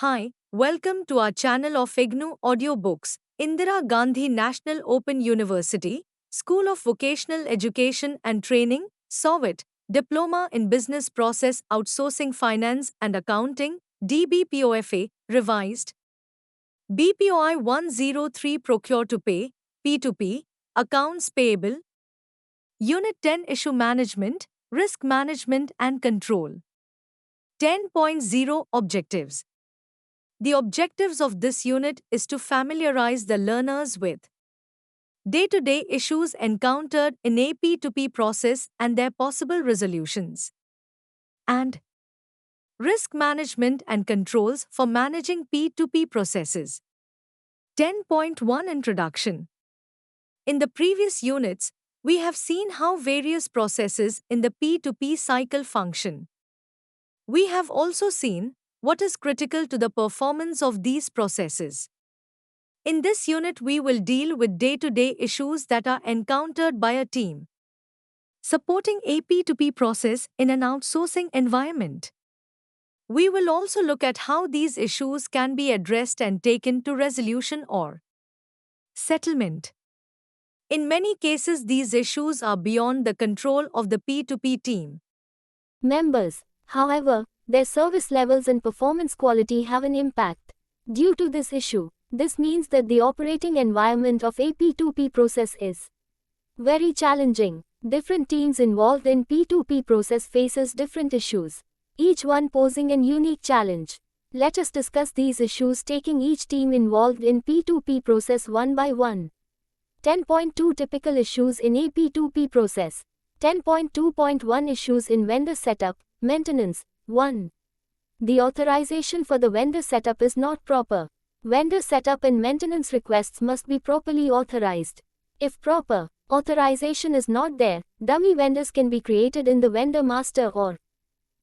Hi, welcome to our channel of IGNOU Audiobooks, Indira Gandhi National Open University, School of Vocational Education and Training, SOVIT, Diploma in Business Process Outsourcing Finance and Accounting, DBPOFA, revised. BPOI 103 Procure to Pay, P2P, Accounts Payable, Unit 10 Issue Management, Risk Management and Control. 10.0 Objectives. The objectives of this unit is to familiarize the learners with day-to-day issues encountered in a P2P process and their possible resolutions, and risk management and controls for managing P2P processes. 10.1 Introduction. In the previous units, we have seen how various processes in the P2P cycle function. We have also seen what is critical to the performance of these processes. In this unit, we will deal with day-to-day issues that are encountered by a team supporting a P2P process in an outsourcing environment. We will also look at how these issues can be addressed and taken to resolution or settlement. In many cases, these issues are beyond the control of the P2P team members. However, their service levels and performance quality have an impact. Due to this issue, this means that the operating environment of a P2P process is very challenging. Different teams involved in P2P process faces different issues, each one posing an unique challenge. Let us discuss these issues, taking each team involved in P2P process one by one. 10.2 Typical issues in a P2P process. 10.2.1 Issues in vendor setup, maintenance. 1. The authorization for the vendor setup is not proper. Vendor setup and maintenance requests must be properly authorized. If proper authorization is not there, dummy vendors can be created in the vendor master, or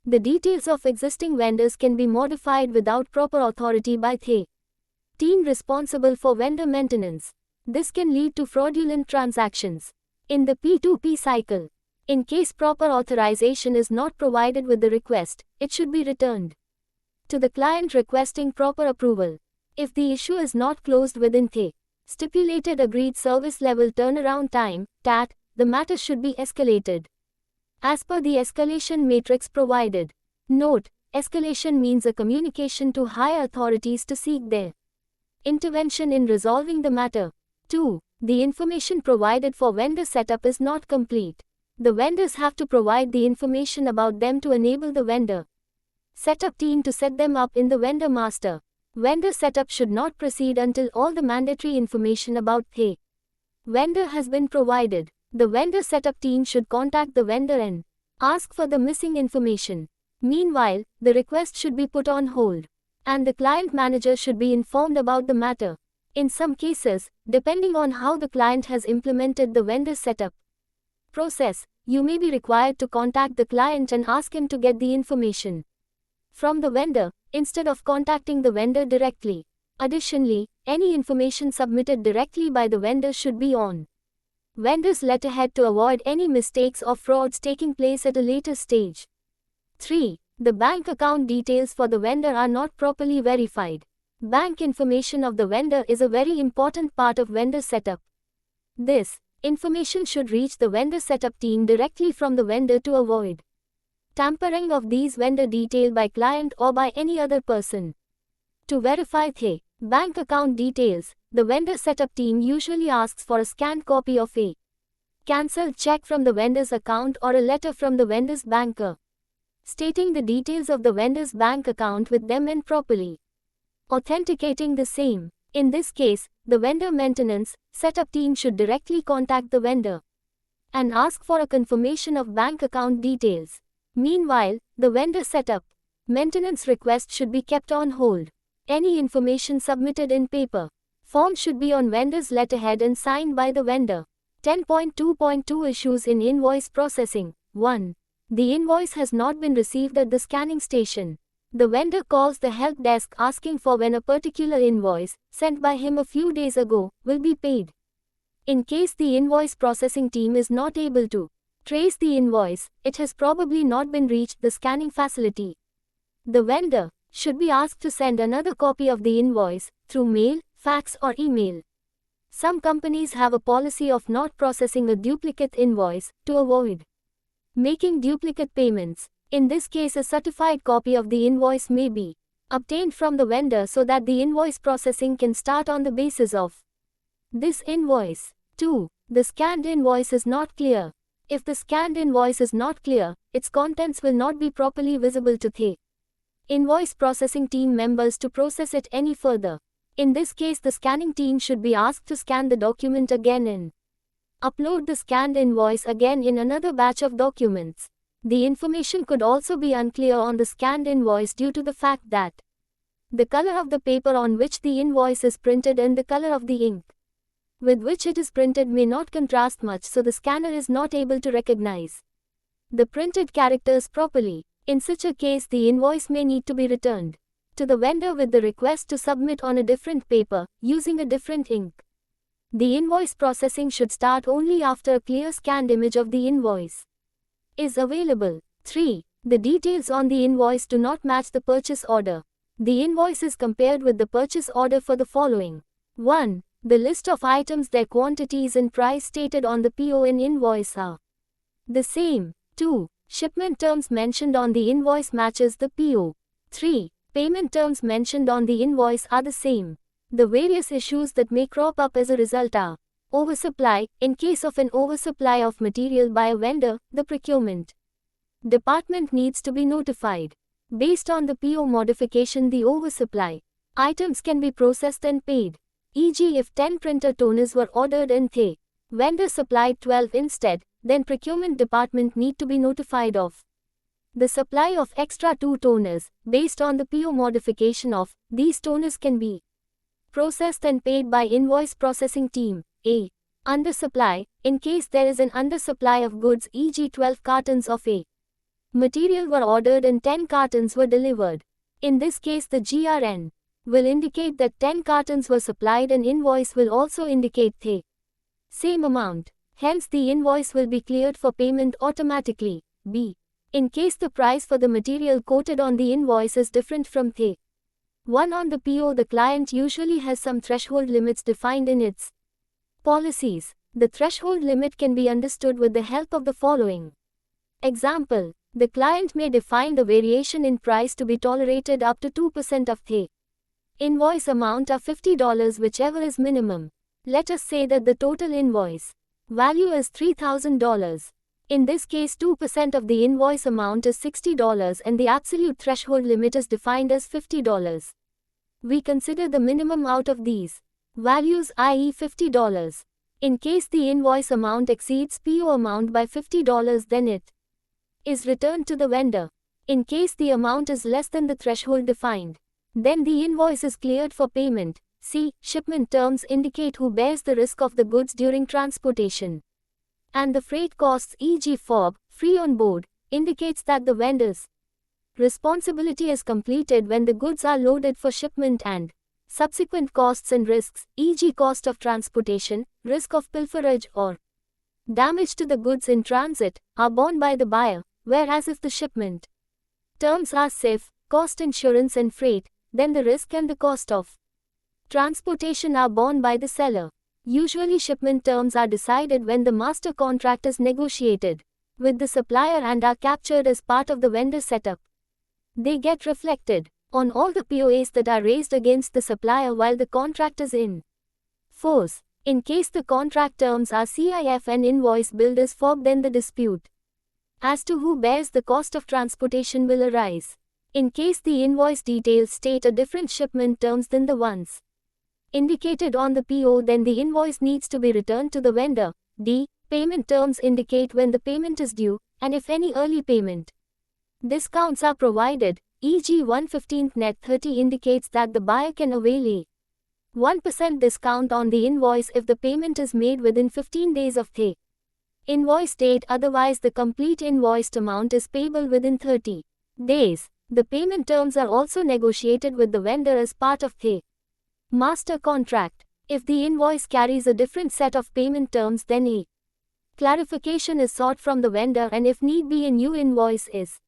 the details of existing vendors can be modified without proper authority by the team responsible for vendor maintenance. This can lead to fraudulent transactions in the P2P cycle. In case proper authorization is not provided with the request, it should be returned to the client requesting proper approval. If the issue is not closed within the stipulated agreed service level turnaround time, TAT, the matter should be escalated as per the escalation matrix provided. Note, escalation means a communication to higher authorities to seek their intervention in resolving the matter. 2. The information provided for vendor setup is not complete. The vendors have to provide the information about them to enable the vendor setup team to set them up in the vendor master. Vendor setup should not proceed until all the mandatory information about the vendor has been provided. The vendor setup team should contact the vendor and ask for the missing information. Meanwhile, the request should be put on hold, and the client manager should be informed about the matter. In some cases, depending on how the client has implemented the vendor setup process, you may be required to contact the client and ask him to get the information from the vendor, instead of contacting the vendor directly. Additionally, any information submitted directly by the vendor should be on vendor's letterhead to avoid any mistakes or frauds taking place at a later stage. 3. The bank account details for the vendor are not properly verified. Bank information of the vendor is a very important part of vendor setup. This information should reach the vendor setup team directly from the vendor to avoid tampering of these vendor detail by client or by any other person. To verify the bank account details, the vendor setup team usually asks for a scanned copy of a cancelled check from the vendor's account or a letter from the vendor's banker stating the details of the vendor's bank account with them and properly authenticating the same. In this case, the vendor maintenance setup team should directly contact the vendor and ask for a confirmation of bank account details. Meanwhile, the vendor setup maintenance request should be kept on hold. Any information submitted in paper form should be on vendor's letterhead and signed by the vendor. 10.2.2 Issues in invoice processing. 1. The invoice has not been received at the scanning station. The vendor calls the help desk asking for when a particular invoice, sent by him a few days ago, will be paid. In case the invoice processing team is not able to trace the invoice, it has probably not been reached the scanning facility. The vendor should be asked to send another copy of the invoice through mail, fax, or email. Some companies have a policy of not processing a duplicate invoice to avoid making duplicate payments. In this case, a certified copy of the invoice may be obtained from the vendor so that the invoice processing can start on the basis of this invoice. 2. The scanned invoice is not clear. If the scanned invoice is not clear, its contents will not be properly visible to the invoice processing team members to process it any further. In this case, the scanning team should be asked to scan the document again and upload the scanned invoice again in another batch of documents. The information could also be unclear on the scanned invoice due to the fact that the color of the paper on which the invoice is printed and the color of the ink with which it is printed may not contrast much, so the scanner is not able to recognize the printed characters properly. In such a case, the invoice may need to be returned to the vendor with the request to submit on a different paper, using a different ink. The invoice processing should start only after a clear scanned image of the invoice is available. 3. The details on the invoice do not match the purchase order. The invoice is compared with the purchase order for the following. 1. The list of items, their quantities and price stated on the PO and invoice are the same. 2. Shipment terms mentioned on the invoice matches the PO. 3. Payment terms mentioned on the invoice are the same. The various issues that may crop up as a result are oversupply. In case of an oversupply of material by a vendor, the procurement department needs to be notified. Based on the PO modification, the oversupply items can be processed and paid. E.g., if 10 printer toners were ordered and the vendor supplied 12 instead, then procurement department need to be notified of the supply of extra 2 toners. Based on the PO modification of these toners can be processed and paid by invoice processing team. A. Undersupply. In case there is an undersupply of goods, e.g. 12 cartons of a material were ordered and 10 cartons were delivered. In this case, the GRN will indicate that 10 cartons were supplied and invoice will also indicate the same amount. Hence, the invoice will be cleared for payment automatically. B. In case the price for the material quoted on the invoice is different from the one on the PO, the client usually has some threshold limits defined in its policies. The threshold limit can be understood with the help of the following example. The client may define the variation in price to be tolerated up to 2% of the invoice amount of $50, whichever is minimum. Let us say that the total invoice value is $3,000. In this case, 2% of the invoice amount is $60 and the absolute threshold limit is defined as $50. We consider the minimum out of these values, i.e. $50. In case the invoice amount exceeds PO amount by $50, then it is returned to the vendor. In case the amount is less than the threshold defined, then the invoice is cleared for payment. C. Shipment terms indicate who bears the risk of the goods during transportation. And the freight costs, e.g. FOB, free on board, indicates that the vendor's responsibility is completed when the goods are loaded for shipment, and subsequent costs and risks, e.g. cost of transportation, risk of pilferage or damage to the goods in transit, are borne by the buyer, whereas if the shipment terms are safe, cost insurance and freight, then the risk and the cost of transportation are borne by the seller. Usually shipment terms are decided when the master contract is negotiated with the supplier and are captured as part of the vendor setup. They get reflected on all the POAs that are raised against the supplier while the contract is in force. In case the contract terms are CIF and invoice billed as FOB, then the dispute as to who bears the cost of transportation will arise. In case the invoice details state a different shipment terms than the ones indicated on the PO, then the invoice needs to be returned to the vendor. D. Payment terms indicate when the payment is due, and if any early payment discounts are provided, e.g. 1/15 net 30 indicates that the buyer can avail a 1% discount on the invoice if the payment is made within 15 days of the invoice date, otherwise the complete invoiced amount is payable within 30 days. The payment terms are also negotiated with the vendor as part of the master contract. If the invoice carries a different set of payment terms, then a clarification is sought from the vendor, and if need be, a new invoice is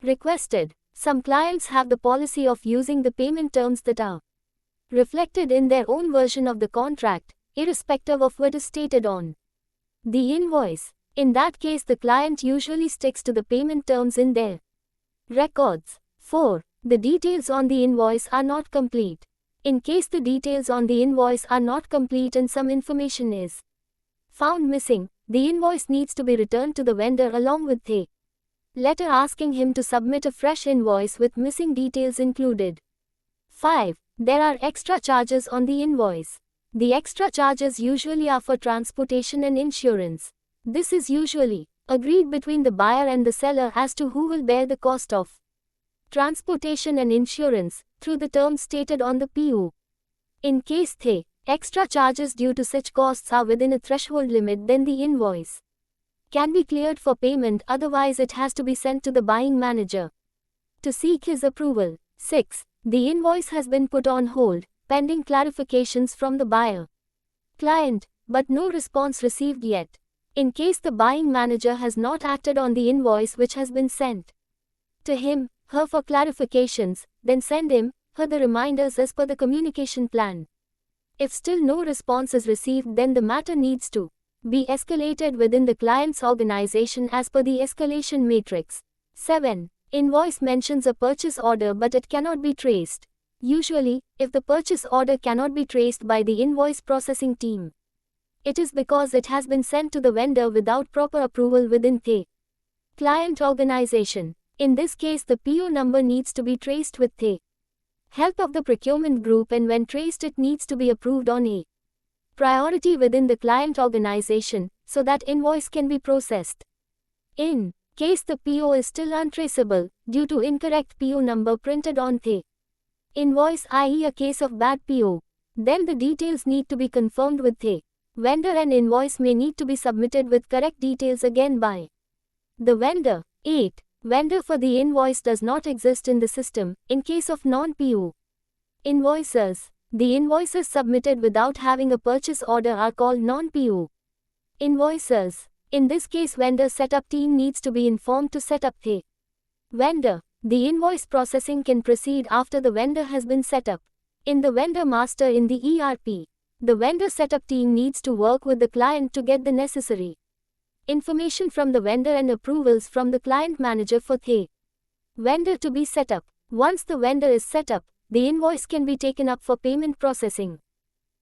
requested. Some clients have the policy of using the payment terms that are reflected in their own version of the contract, irrespective of what is stated on the invoice. In that case, the client usually sticks to the payment terms in their records. 4. The details on the invoice are not complete. In case the details on the invoice are not complete and some information is found missing, the invoice needs to be returned to the vendor along with the letter asking him to submit a fresh invoice with missing details included. 5. There are extra charges on the invoice. The extra charges usually are for transportation and insurance. This is usually agreed between the buyer and the seller as to who will bear the cost of transportation and insurance through the terms stated on the PO. In case the extra charges due to such costs are within a threshold limit, then the invoice can be cleared for payment, otherwise it has to be sent to the buying manager to seek his approval. 6. The invoice has been put on hold, pending clarifications from the buyer client, but no response received yet. In case the buying manager has not acted on the invoice which has been sent to him, her for clarifications, then send him, her the reminders as per the communication plan. If still no response is received, then the matter needs to be escalated within the client's organization as per the escalation matrix. 7. Invoice mentions a purchase order but it cannot be traced. Usually, if the purchase order cannot be traced by the invoice processing team, it is because it has been sent to the vendor without proper approval within the client organization. In this case, the PO number needs to be traced with the help of the procurement group, and when traced it needs to be approved on a priority within the client organization so that invoice can be processed. In case the PO is still untraceable due to incorrect PO number printed on the invoice, i.e. a case of bad PO, then the details need to be confirmed with the vendor and invoice may need to be submitted with correct details again by the vendor. 8. Vendor for the invoice does not exist in the system. In case of non-PO invoices, the invoices submitted without having a purchase order are called non-PO invoices. In this case, vendor setup team needs to be informed to set up the vendor. The invoice processing can proceed after the vendor has been set up. In the vendor master in the ERP, the vendor setup team needs to work with the client to get the necessary information from the vendor and approvals from the client manager for the vendor to be set up. Once the vendor is set up, the invoice can be taken up for payment processing.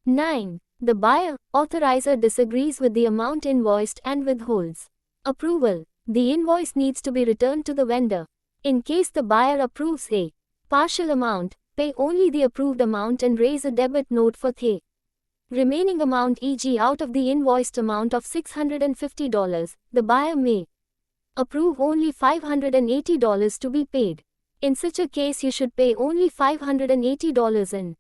9. The buyer, authorizer disagrees with the amount invoiced and withholds approval. The invoice needs to be returned to the vendor. In case the buyer approves a partial amount, pay only the approved amount and raise a debit note for the remaining amount, e.g. out of the invoiced amount of $650, the buyer may approve only $580 to be paid. In such a case, you should pay only $580 and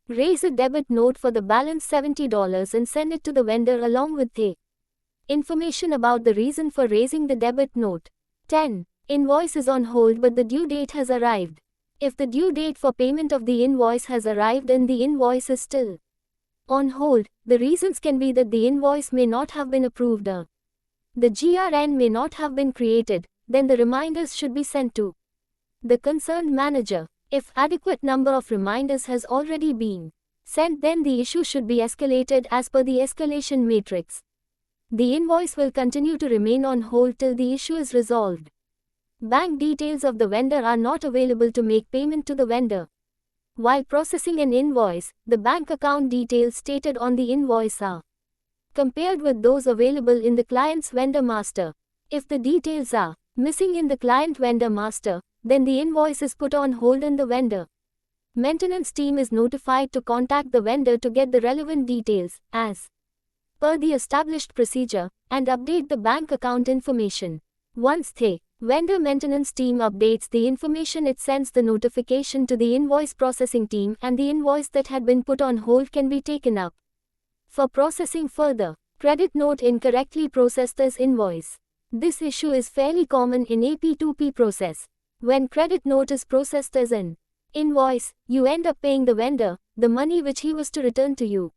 raise a debit note for the balance $70 and send it to the vendor along with the information about the reason for raising the debit note. 10. Invoice is on hold but the due date has arrived. If the due date for payment of the invoice has arrived and the invoice is still on hold, the reasons can be that the invoice may not have been approved or the GRN may not have been created. Then the reminders should be sent to the concerned manager. If adequate number of reminders has already been sent, then the issue should be escalated as per the escalation matrix. The invoice will continue to remain on hold till the issue is resolved. Bank details of the vendor are not available to make payment to the vendor. While processing an invoice, the bank account details stated on the invoice are compared with those available in the client's vendor master. If the details are missing in the client vendor master, then the invoice is put on hold and the vendor maintenance team is notified to contact the vendor to get the relevant details, as per the established procedure, and update the bank account information. Once the vendor maintenance team updates the information, it sends the notification to the invoice processing team and the invoice that had been put on hold can be taken up for processing further. Credit note incorrectly processed as invoice. This issue is fairly common in AP2P process. When credit note is processed as an invoice, you end up paying the vendor the money which he was to return to you.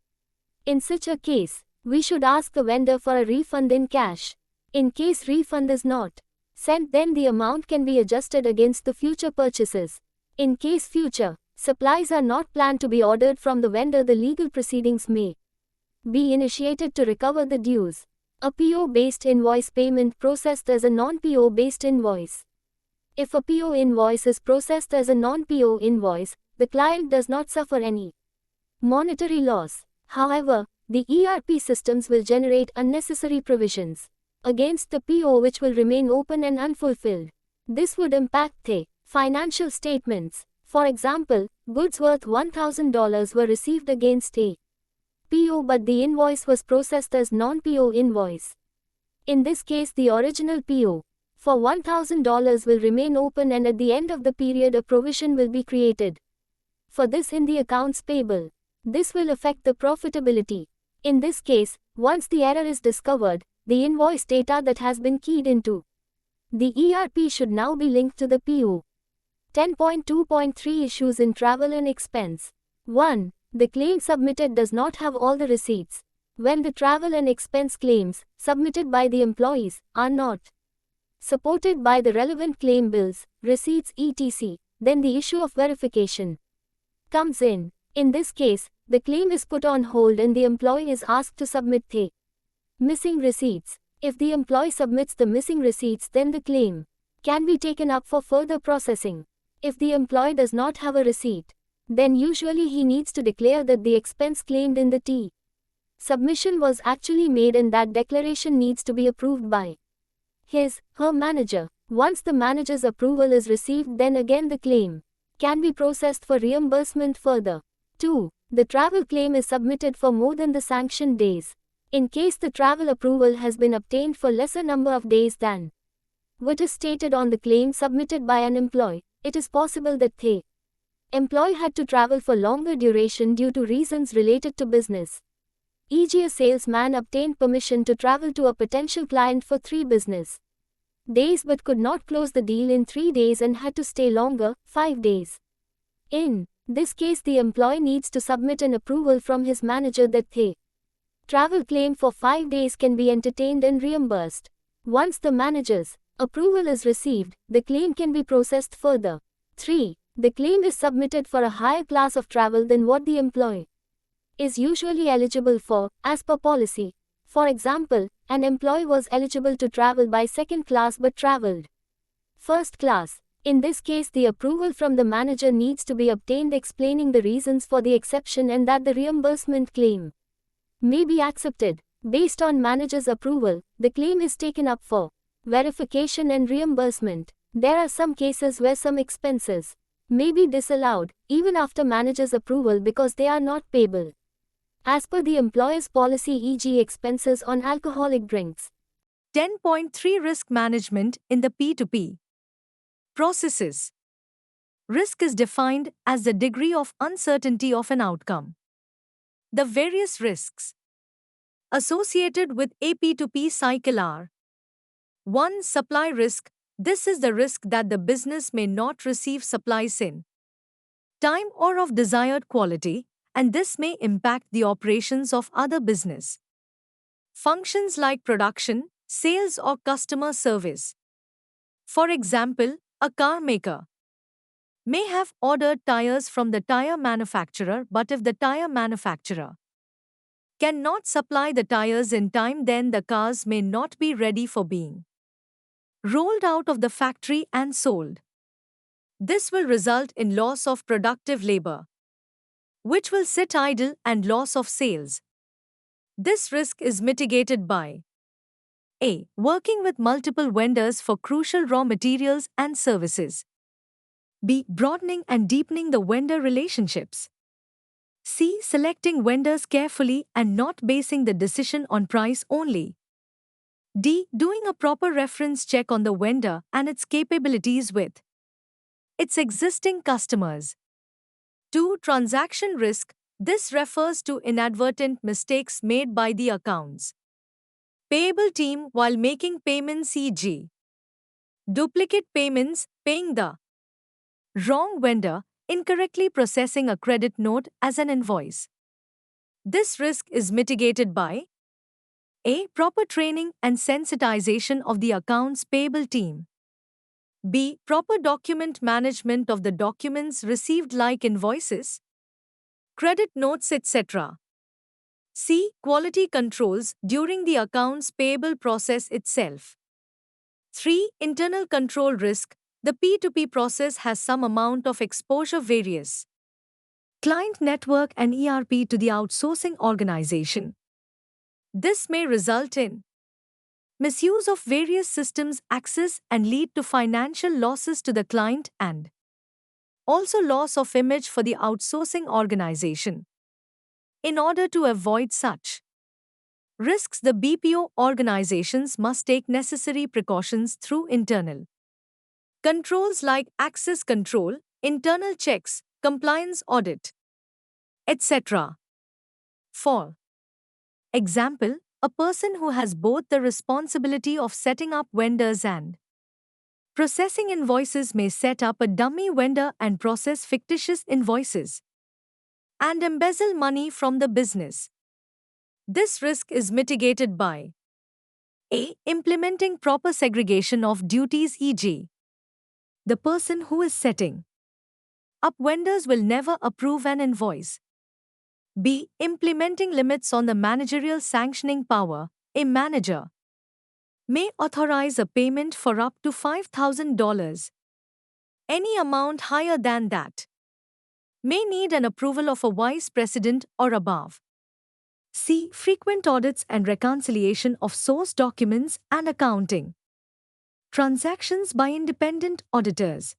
In such a case, we should ask the vendor for a refund in cash. In case refund is not sent, then the amount can be adjusted against the future purchases. In case future supplies are not planned to be ordered from the vendor, the legal proceedings may be initiated to recover the dues. A PO-based invoice payment processed as a non-PO-based invoice. If a PO invoice is processed as a non-PO invoice, the client does not suffer any monetary loss. However, the ERP systems will generate unnecessary provisions against the PO which will remain open and unfulfilled. This would impact the financial statements. For example, goods worth $1,000 were received against a PO, but the invoice was processed as non-PO invoice. In this case, the original PO for $1,000 will remain open, and at the end of the period a provision will be created for this in the accounts payable. This will affect the profitability. In this case, once the error is discovered, the invoice data that has been keyed into the ERP should now be linked to the PO. 10.2.3 Issues in travel and expense. 1. The claim submitted does not have all the receipts. When the travel and expense claims submitted by the employees are not supported by the relevant claim bills, receipts, etc., then the issue of verification comes in. In this case, the claim is put on hold and the employee is asked to submit the missing receipts. If the employee submits the missing receipts, then the claim can be taken up for further processing. If the employee does not have a receipt, then usually he needs to declare that the expense claimed in the T submission was actually made, and that declaration needs to be approved by his/her manager. Once the manager's approval is received, then again the claim can be processed for reimbursement further. 2. The travel claim is submitted for more than the sanctioned days. In case the travel approval has been obtained for lesser number of days than what is stated on the claim submitted by an employee, it is possible that the employee had to travel for longer duration due to reasons related to business. E.g., a salesman obtained permission to travel to a potential client for 3 business days but could not close the deal in 3 days and had to stay longer, 5 days. In this case, the employee needs to submit an approval from his manager that the travel claim for 5 days can be entertained and reimbursed. Once the manager's approval is received, the claim can be processed further. 3. The claim is submitted for a higher class of travel than what the employee is usually eligible for, as per policy. For example, an employee was eligible to travel by second class but traveled first class. In this case, the approval from the manager needs to be obtained explaining the reasons for the exception and that the reimbursement claim may be accepted. Based on manager's approval, the claim is taken up for verification and reimbursement. There are some cases where some expenses may be disallowed, even after manager's approval, because they are not payable as per the employer's policy, e.g. expenses on alcoholic drinks. 10.3 Risk management in the P2P processes. Risk is defined as the degree of uncertainty of an outcome. The various risks associated with a P2P cycle are: 1. Supply risk. This is the risk that the business may not receive supplies in time or of desired quality, and this may impact the operations of other business functions like production, sales, or customer service. For example, a car maker may have ordered tires from the tire manufacturer, but if the tire manufacturer cannot supply the tires in time, then the cars may not be ready for being rolled out of the factory and sold. This will result in loss of productive labor, which will sit idle, and loss of sales. This risk is mitigated by A. Working with multiple vendors for crucial raw materials and services. B. Broadening and deepening the vendor relationships. C. Selecting vendors carefully and not basing the decision on price only. D. Doing a proper reference check on the vendor and its capabilities with its existing customers. 2. Transaction risk. This refers to inadvertent mistakes made by the accounts payable team while making payments, e.g. duplicate payments, paying the wrong vendor, incorrectly processing a credit note as an invoice. This risk is mitigated by A. Proper training and sensitization of the accounts payable team. B. Proper document management of the documents received like invoices, credit notes, etc. C. Quality controls during the accounts payable process itself. 3. Internal control risk. The P2P process has some amount of exposure various client network and ERP to the outsourcing organization. This may result in misuse of various systems access and lead to financial losses to the client and also loss of image for the outsourcing organization. In order to avoid such risks, the BPO organizations must take necessary precautions through internal controls like access control, internal checks, compliance audit, etc. For example, a person who has both the responsibility of setting up vendors and processing invoices may set up a dummy vendor and process fictitious invoices and embezzle money from the business. This risk is mitigated by A. Implementing proper segregation of duties, e.g., the person who is setting up vendors will never approve an invoice. B. Implementing limits on the managerial sanctioning power. A manager may authorize a payment for up to $5,000. Any amount higher than that may need an approval of a vice president or above. C. Frequent audits and reconciliation of source documents and accounting transactions by independent auditors.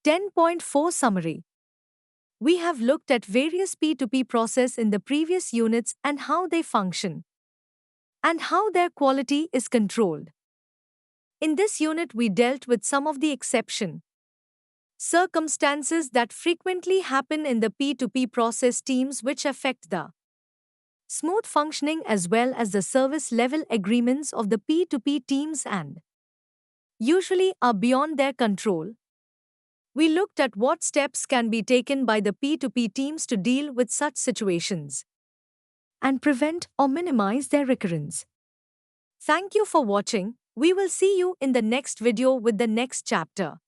10.4 Summary. We have looked at various P2P processes in the previous units and how they function and how their quality is controlled. In this unit, we dealt with some of the exception circumstances that frequently happen in the P2P process teams which affect the smooth functioning as well as the service level agreements of the P2P teams and usually are beyond their control. We looked at what steps can be taken by the P2P teams to deal with such situations and prevent or minimize their recurrence. Thank you for watching. We will see you in the next video with the next chapter.